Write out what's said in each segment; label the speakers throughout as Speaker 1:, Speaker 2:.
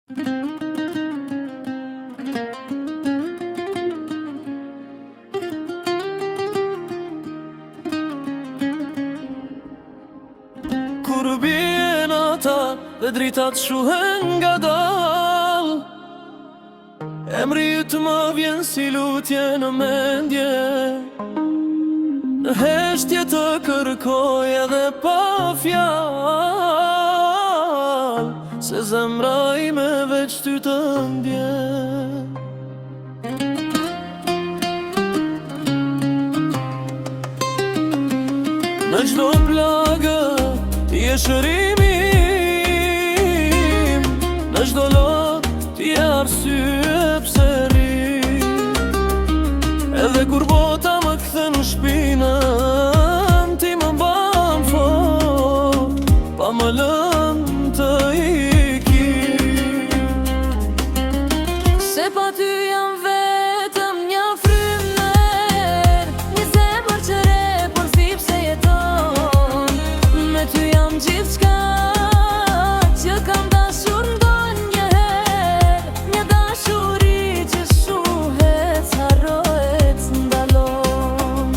Speaker 1: Kur bien ata dhe dritat shuhen nga dal, emri yt më vjen si lutje në mendje. Në heshtje të kërkoj edhe pa fjal, se zemra ime veç ty të ndjen. Në çdo plagë ti je shërimi im, në çdo lot ti je arsye pse rri. Edhe kur bota më kthen në shpinën, ti më ban fort, pa më lënë të ikim.
Speaker 2: Se pa ty jam vetëm një frymer, një zemër që repon si pse jeton. Me ty jam gjithçka që kam dashur ndonjëherë, një dashuri që shuhet, harrohet, ndalon.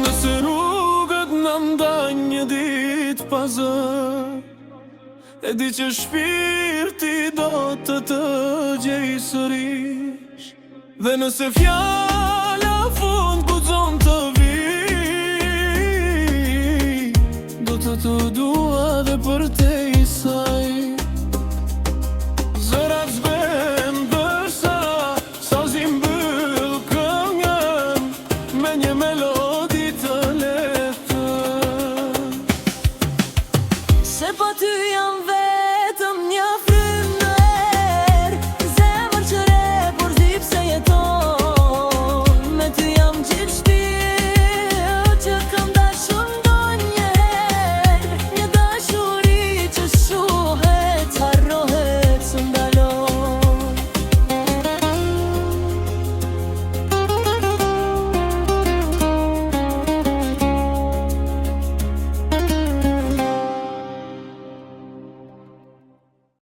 Speaker 1: Nëse rrugët në ndajnë një dit pa zë, e di që shpirti do të gjej sërish. Dhe nëse fjala fund guxon të vi, do të dua dhe për te i saj. Zërat zben dërsa sazi mbyll këngën me një melodi të lehtë.
Speaker 2: Se pa ty